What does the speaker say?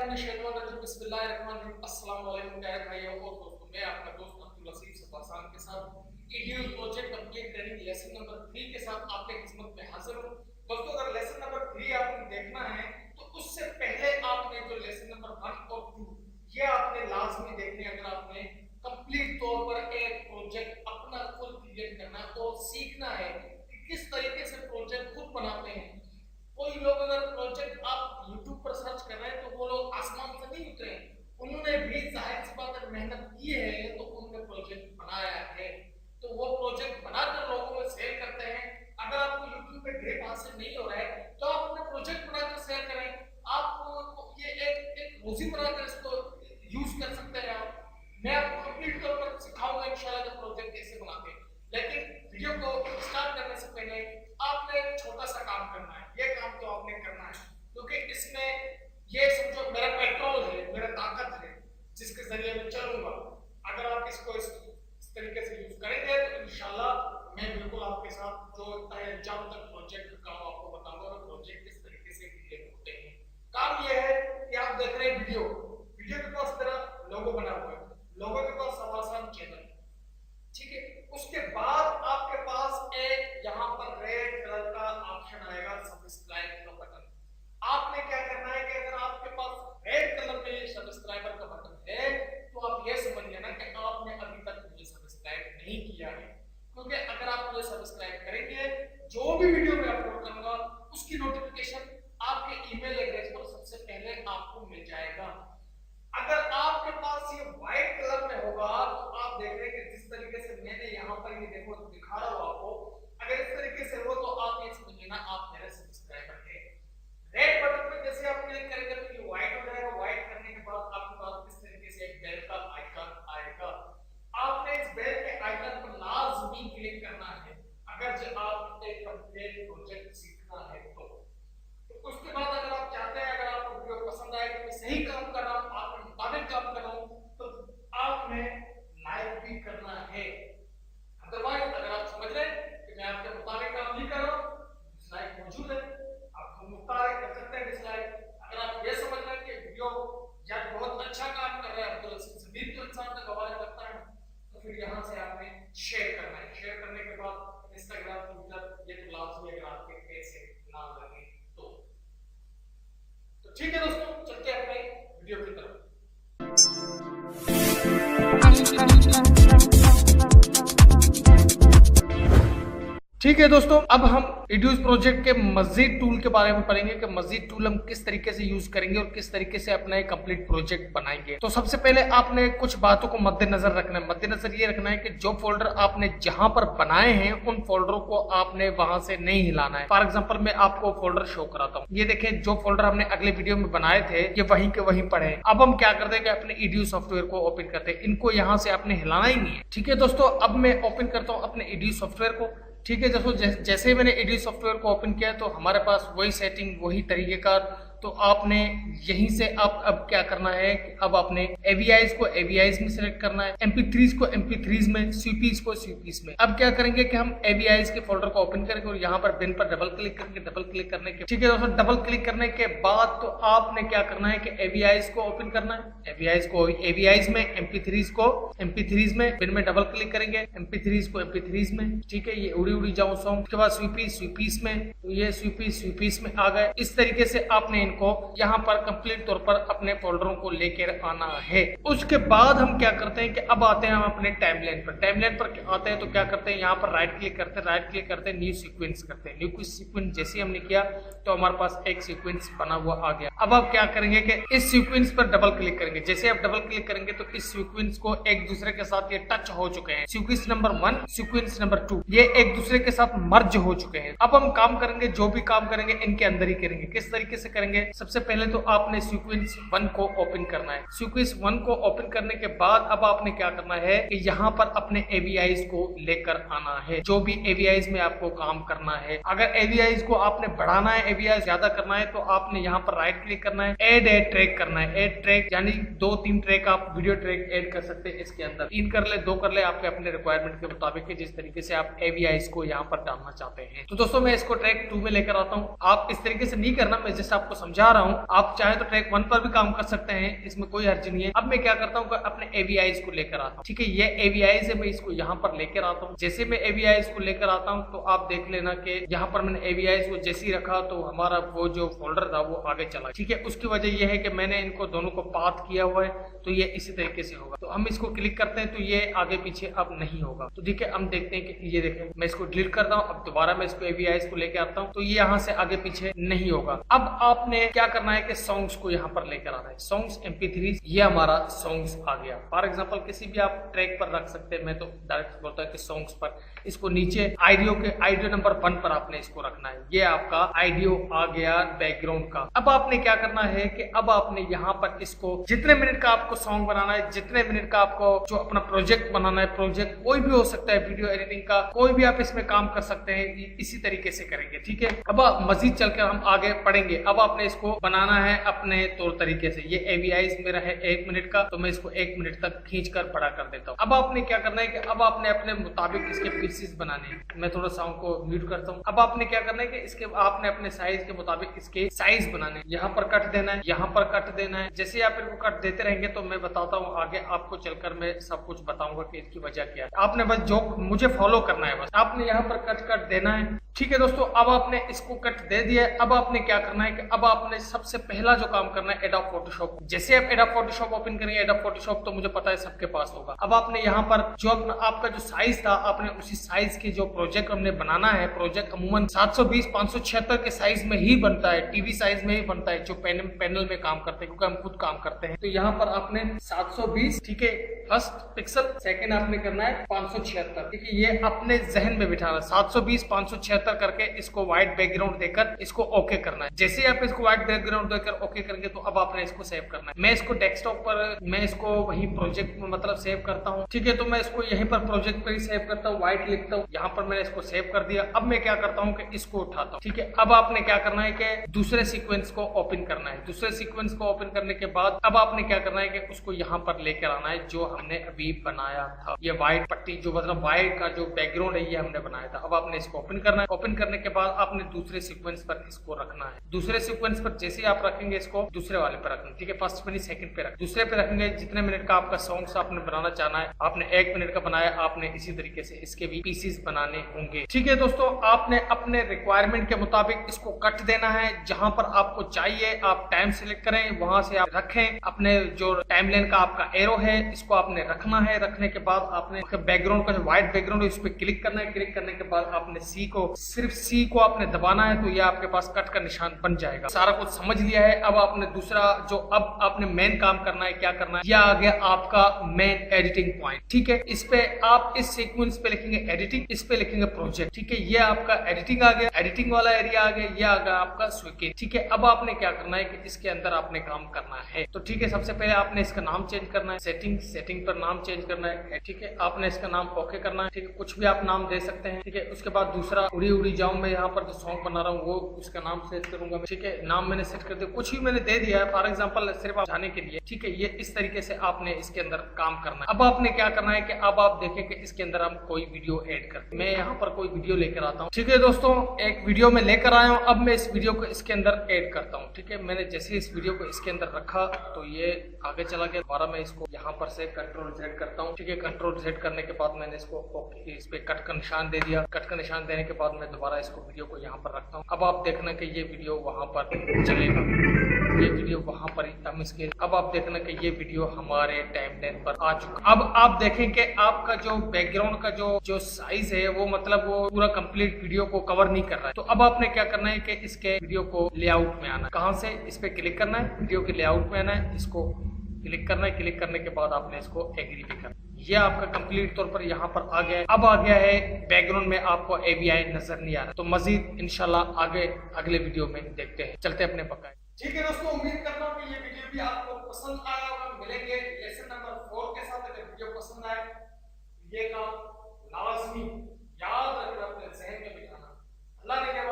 अस्सलाम वालेकुम प्यारे भाइयों और दोस्तों, मैं आपका दोस्त अब्दुल लतीफ सफासान के साथ EDU project complete training lesson number 3 के साथ आपके खिदमत में हाजिर हूं। दोस्तों, अगर लेसन नंबर 3 आपने देखना है तो उससे पहले आपने जो लेसन नंबर 1 और 2 ये आपने लाजमी देखने। अगर आपने कंप्लीट तौर पर एक प्रोजेक्ट अपना खुद क्रिएट करना है और सीखना है कि किस तरीके से प्रोजेक्ट खुद बनाते हैं। कोई लोग अगर प्रोजेक्ट आप YouTube पर सर्च कर रहे हैं तो वो लोग आसमान से नहीं उतरे, उन्होंने भी जाहिर सी बात है मेहनत की है तो उन्होंने प्रोजेक्ट बनाया है, तो वो प्रोजेक्ट बनाकर लोगों को शेयर करते हैं। अगर आपको YouTube पे ग्रेप हासिल नहीं हो रहा है तो आप अपने प्रोजेक्ट बनाकर शेयर करें। आप ये एक रोजी बनाकर इसको यूज कर सकते हैं। मैं आपको कंप्लीट तौर पर सिखाऊंगा इंशाल्लाह कि प्रोजेक्ट कैसे बनाते हैं। लेकिन वीडियो को स्टार्ट करने से पहले आपने एक छोटा सा काम करना है। ये काम तो आपने करना है क्योंकि इसमें ये समझो मेरा पेट्रोल है, मेरा ताकत है जिसके जरिए मैं चलूंगा। अगर आप इसको इस तरीके से यूज करेंगे तो इंशाल्लाह मैं बिल्कुल आपके साथ जो अंजाम तक प्रोजेक्ट का काम आपको बताऊंगा और प्रोजेक्ट किस तरीके से क्रिएट होते हैं। काम ये है कि आप देख रहे हैं वीडियो के पास मेरा लोगो बना हुआ है, लोगो के पास सफासान चैनल, ठीक है। उसके बाद आपके पास एक यहाँ पर रेड कलर का ऑप्शन आएगा सब्सक्राइब का बटन। आपने क्या करना है कि अगर आपके पास रेड कलर में सब्सक्राइबर का बटन है तो आप ये समझ लेना कि आपने अभी तक मुझे सब्सक्राइब नहीं किया है, क्योंकि अगर आप मुझे सब्सक्राइब करेंगे जो भी वीडियो मैं अपलोड करूंगा उसकी नोटिफिकेशन आपके ईमेल एड्रेस पर सबसे पहले आपको मिल जाएगा। अगर आपके पास ये व्हाइट कलर में होगा तो आप देख रहे हैं कि जिस तरीके से मैंने यहाँ पर ये देखो दिखा रहा हूँ आपको, अगर इस तरीके से हो तो आप ये समझ लेना आप मेरे सब्सक्राइबर हैं। रेड बटन पे जैसे आप क्लिक करेंगे तो ये व्हाइट हो जाएगा। व्हाइट करने के बाद आपके पास इस तरीके से एक बेल का आइकन आएगा। आपने इस बेल के आइकन पर लाजमी क्लिक करना है अगर आप एक कंप्लीट प्रोजेक्ट सीखना है तो उसके बाद अगर आप चाहते हैं, अगर आपको वीडियो पसंद आए तो मैं सही काम कर रहा हूँ, आपके मुताबिक काम कर रहा हूँ, तो आपने लाइक भी करना है। अदरवाइज अगर आप समझ रहे हैं कि मैं आपके मुताबिक काम नहीं कर रहा हूँ, डिसलाइक मौजूद है, आप मुताबिक कर सकते हैं डिसलाइक। अगर आप ये समझ रहे हैं कि वीडियो यार बहुत अच्छा काम कर रहा है, तो जमीन के इंसान तक आवाज लगता है, तो फिर यहाँ से आपने शेयर करना है। शेयर करने के बाद इंस्टाग्राम, ट्विटर ये तो लाजमी अगर आपके पैसे ना लगे तो ठीक है। दोस्तों, चलते हैं अपने वीडियो की तरफ। ठीक है दोस्तों, अब हम ईडीयू प्रोजेक्ट के मजीद टूल के बारे में पढ़ेंगे कि मजीद टूल हम किस तरीके से यूज करेंगे और किस तरीके से अपना एक कंप्लीट प्रोजेक्ट बनाएंगे। तो सबसे पहले आपने कुछ बातों को मद्देनजर रखना है। मद्देनजर ये रखना है कि जो फोल्डर आपने जहां पर बनाए हैं उन फोल्डरों को आपने वहां से नहीं हिलाना है। फॉर एग्जाम्पल मैं आपको फोल्डर शो कराता हूँ। ये देखें, जो फोल्डर हमने अगले वीडियो में बनाए थे ये वहीं के वहीं पड़े हैं। अब हम क्या कर देंगे, अपने ईडीयू सॉफ्टवेयर को ओपन करते हैं। इनको यहाँ से आपने हिलाना ही नहीं है, ठीक है दोस्तों। अब मैं ओपन करता हूँ अपने ईडीयू सॉफ्टवेयर को, ठीक है। दोस्तों, जैसे मैंने ईडीयू सॉफ्टवेयर को ओपन किया तो हमारे पास वही सेटिंग, वही तरीकेकार। तो आपने यहीं से आप अब क्या करना है कि अब आपने AVIs को AVIs में सिलेक्ट करना है, MP3s को MP3s में, CPs को CPs में। अब क्या करेंगे कि हम AVIs के फोल्डर को ओपन करेंगे और यहाँ पर बिन पर डबल क्लिक करेंगे। डबल क्लिक करने के, ठीक है दोस्तों, डबल क्लिक करने के बाद तो आपने क्या करना है कि AVIs को ओपन करना है। AVIs को AVIs में, MP3s को MP3s में, बिन में डबल क्लिक करेंगे, MP3s को MP3s में, ठीक है। ये उड़ी जाऊँ सॉन्ग। उसके बाद स्वीपीस में, तो ये स्वीपीस में आ गए। इस तरीके से आपने को यहाँ पर कंप्लीट तौर पर अपने फोल्डरों को लेकर आना है। उसके बाद हम क्या करते हैं कि अब आते हैं हम अपने टाइमलाइन पर। टाइमलाइन पर आते हैं तो क्या करते हैं, यहाँ पर राइट क्लिक करते हैं, न्यू सीक्वेंस करते हैं। न्यू सीक्वेंस जैसे हमने किया तो हमारे पास एक सीक्वेंस बना हुआ आ गया। अब आप क्या करेंगे कि इस सीक्वेंस पर डबल क्लिक करेंगे। जैसे आप डबल क्लिक करेंगे तो इस सीक्वेंस को एक दूसरे के साथ ये टच हो चुके हैं। सीक्वेंस नंबर 1, सीक्वेंस नंबर 2 ये एक दूसरे के साथ मर्ज हो चुके हैं। अब हम काम करेंगे, जो भी काम करेंगे इनके अंदर ही करेंगे। किस तरीके से करेंगे, सबसे पहले तो आपने सीक्वेंस 1 को ओपन करना है। सीक्वेंस 1 को ओपन करने के बाद अब आपने क्या करना है कि यहाँ पर अपने AVIs को लेकर आना है। जो भी AVIs में आपको काम करना है, अगर AVIs को आपने बढ़ाना है, AVIs ज्यादा करना है तो आपने यहाँ पर राइट क्लिक करना है, ऐड ट्रैक करना है। ऐड ट्रैक यानी 2-3 ट्रैक आप वीडियो ट्रैक ऐड कर सकते हैं इसके अंदर। 3 कर ले, 2 कर ले, आपके अपने रिक्वायरमेंट के मुताबिक जिस तरीके से आप AVIs को यहाँ पर डालना चाहते हैं। तो दोस्तों, मैं इसको ट्रैक 2 में लेकर आता हूँ। आप इस तरीके से नहीं करना, मैं जैसे आपको समझा रहा हूँ, आप चाहे तो ट्रैक 1 पर भी काम कर सकते हैं, इसमें कोई हर्ज नहीं है। अब मैं क्या करता हूँ, अपने AVIs को लेकर आता हूँ। ठीक है, ये AVIs है, मैं इसको यहाँ पर लेकर आता हूँ। जैसे मैं AVIs को लेकर आता हूँ तो आप देख लेना कि यहाँ पर मैंने AVIs को जैसे ही रखा तो हमारा वो जो फोल्डर था वो आगे चला। ठीक है, उसकी वजह यह है कि मैंने इनको दोनों को पाथ किया हुआ है, तो ये इसी तरीके से होगा। तो हम इसको क्लिक करते हैं तो ये आगे पीछे अब नहीं होगा। तो ठीक है, हम देखते हैं कि ये देखें, मैं इसको डिलीट करता हूँ, अब दोबारा मैं इसको AVIs को लेकर आता हूँ तो ये यहाँ से आगे पीछे नहीं होगा। अब आपने क्या करना है कि सॉन्ग्स को यहाँ पर लेकर आना है। सॉन्ग्स MP3, ये हमारा सॉन्ग्स आ गया। फॉर एग्जांपल किसी भी आप ट्रैक पर रख सकते हैं, मैं तो डायरेक्ट बोलता हूँ कि सॉन्ग्स पर। इसको नीचे आइडियो नंबर 1 पर आपने इसको रखना है। ये आपका आइडियो आ गया बैकग्राउंड का। अब आपने क्या करना है कि अब आपने यहाँ पर इसको जितने मिनट का आपको सॉन्ग बनाना है, जितने मिनट का आपको जो अपना प्रोजेक्ट बनाना है, प्रोजेक्ट कोई भी हो सकता है, वीडियो एडिटिंग का कोई भी आप इसमें काम कर सकते हैं, इसी तरीके से करेंगे। ठीक है, अब मजीद चलकर हम आगे पढ़ेंगे। अब आपने इसको बनाना है अपने तौर तरीके से। ये AVIs मेरा है 1 मिनट का, तो मैं इसको 1 मिनट तक खींच कर बड़ा कर देता हूँ। अब आपने क्या करना है कि अब आपने अपने मुताबिक इसके पीसेस बनाने हैं। मैं थोड़ा साउंड को म्यूट करता हूँ। अब आपने क्या करना है कि इसके आपने अपने साइज के मुताबिक इसके साइज बनाने हैं। यहाँ पर कट देना है, यहाँ पर कट देना है। जैसे आप इनको कट देते रहेंगे तो मैं बताता हूँ आगे, आपको चलकर मैं सब कुछ बताऊंगा कि इसकी वजह क्या है। आपने बस जो मुझे फॉलो करना है, बस आपने यहाँ पर कट देना है। ठीक है दोस्तों, अब आपने इसको कट दे दिया है। अब आपने क्या करना है कि अब आपने सबसे पहला जो काम करना है एडोब फोटोशॉप। जैसे आप एडोब फोटोशॉप ओपन करेंगे, एडोब फोटोशॉप तो मुझे पता है सबके पास होगा। अब आपने यहाँ पर जो आपका जो साइज था, आपने उसी साइज के जो प्रोजेक्ट हमने बनाना है, प्रोजेक्ट अमूमन 720x576 के साइज में ही बनता है, टीवी साइज में ही बनता है, जो पैनल में काम करते हैं, क्योंकि हम खुद काम करते हैं। तो यहाँ पर आपने 720, ठीक है, फर्स्ट पिक्सल, सेकेंड आपने करना है 576। ठीक है, ये अपने जहन में बिठाना, 720 576 करके इसको व्हाइट बैकग्राउंड देकर इसको ओके करना है। जैसे आप इसको व्हाइट बैकग्राउंड देकर ओके करेंगे तो अब आपने इसको सेव करना है। मैं इसको डेस्कटॉप पर, मैं इसको वही प्रोजेक्ट में मतलब सेव करता हूँ। ठीक है, तो मैं इसको यहीं पर प्रोजेक्ट पर ही सेव करता हूँ, व्हाइट लिखता हूँ। यहाँ पर मैंने इसको सेव कर दिया। अब मैं क्या करता हूँ कि इसको उठाता हूँ। ठीक है, अब आपने क्या करना है कि दूसरे सीक्वेंस को ओपन करना है। दूसरे सीक्वेंस को ओपन करने के बाद अब आपने क्या करना है कि उसको यहाँ पर लेकर आना है, जो हमने अभी बनाया था। ये व्हाइट पट्टी, जो मतलब व्हाइट का जो बैकग्राउंड है, ये हमने बनाया था। अब आपने इसको ओपन करना है। ओपन करने के बाद आपने दूसरे सीक्वेंस पर इसको रखना है। दूसरे सीक्वेंस पर जैसे आप रखेंगे, इसको दूसरे वाले पर रखना। ठीक है, फर्स्ट पे नहीं, सेकंड पे रख, दूसरे पे रखेंगे। जितने मिनट का आपका सॉन्ग आपने बनाना चाहना है, आपने 1 मिनट का बनाया, आपने इसी तरीके से इसके भी पीसेस बनाने होंगे। ठीक है दोस्तों, आपने अपने रिक्वायरमेंट के मुताबिक इसको कट देना है। जहां पर आपको चाहिए आप टाइम सिलेक्ट करें, वहां से आप रखें। अपने जो टाइमलाइन का आपका एरो है, इसको आपने रखना है। रखने के बाद आपने बैकग्राउंड का जो व्हाइट बैकग्राउंड है, उस पर क्लिक करना है। क्लिक करने के बाद आपने सिर्फ सी को आपने दबाना है, तो ये आपके पास कट का निशान बन जाएगा। सारा कुछ समझ लिया है। अब आपने दूसरा जो अब आपने मेन काम करना है, क्या करना है, यह आ गया आपका मेन एडिटिंग पॉइंट। ठीक है, इस पे आप इस सीक्वेंस पे लिखेंगे एडिटिंग, इस पे लिखेंगे प्रोजेक्ट। ठीक है, ये आपका एडिटिंग आ गया, एडिटिंग वाला एरिया आ गया, ये आ गया आपका स्विकेट। ठीक है, अब आपने क्या करना है कि इसके अंदर आपने काम करना है। तो ठीक है, सबसे पहले आपने इसका नाम चेंज करना है, सेटिंग पर नाम चेंज करना है। ठीक है, आपने इसका नाम ओके करना है। ठीक है, कुछ भी आप नाम दे सकते हैं। ठीक है, उसके बाद दूसरा उड़ी उड़ी जाऊं, मैं यहाँ पर जो सॉन्ग बना रहा हूँ वो उसका नाम सेट करूंगा। ठीक है, नाम मैंने सेट कर दिया, कुछ भी मैंने दे दिया है फॉर एग्जांपल, सिर्फ आप जाने के लिए। ठीक है, ये इस तरीके से आपने इसके अंदर काम करना है। अब आपने क्या करना है कि अब आप देखें कि इसके अंदर हम कोई वीडियो ऐड करते हैं। मैं यहाँ पर कोई वीडियो लेकर आता हूँ। ठीक है दोस्तों, एक वीडियो में लेकर आया हूँ। अब मैं इस वीडियो को इसके अंदर ऐड करता हूँ। ठीक है, मैंने जैसे इस वीडियो को इसके अंदर रखा तो ये आगे चला गया। दोबारा मैं इसको यहाँ पर से Ctrl+Z करता हूँ। ठीक है, Ctrl+Z करने के बाद मैंने इसको इस पे कट का निशान दे दिया। कट का निशान देने के बाद मैं दोबारा इसको वीडियो को यहाँ पर रखता हूँ। अब आप देखना कि ये वीडियो वहां पर चलेगा, ये वीडियो वहां पर हम इसके। अब आप देखना कि ये वीडियो हमारे टाइमलाइन पर आ चुका। अब आप देखें कि आपका जो बैकग्राउंड का जो साइज है, वो मतलब वो पूरा कंप्लीट वीडियो को कवर नहीं कर रहा है। तो अब आपने क्या करना है कि इसके वीडियो को लेआउट में आना है। कहां से? इस पे क्लिक करना है, वीडियो के लेआउट में आना है, इसको क्लिक करना है। क्लिक करने के बाद आपने इसको एग्री भी करना। ये आपका कंप्लीट तौर पर यहाँ पर आ गया है। अब आ गया है बैकग्राउंड में आपको AVI नजर नहीं आ रहा। तो मजीद इंशाल्लाह आगे अगले वीडियो में देखते हैं। चलते अपने पक्का। ठीक है दोस्तों, उम्मीद करता हूँ कि ये वीडियो भी आपको पसंद आया होगा। मिलेंगे लेसन नंबर 4 के साथ। अगर वीडियो पसंद आए, ये काम लाजमी याद रखना, अपने जहन में बिठाना। अल्लाह ने क्या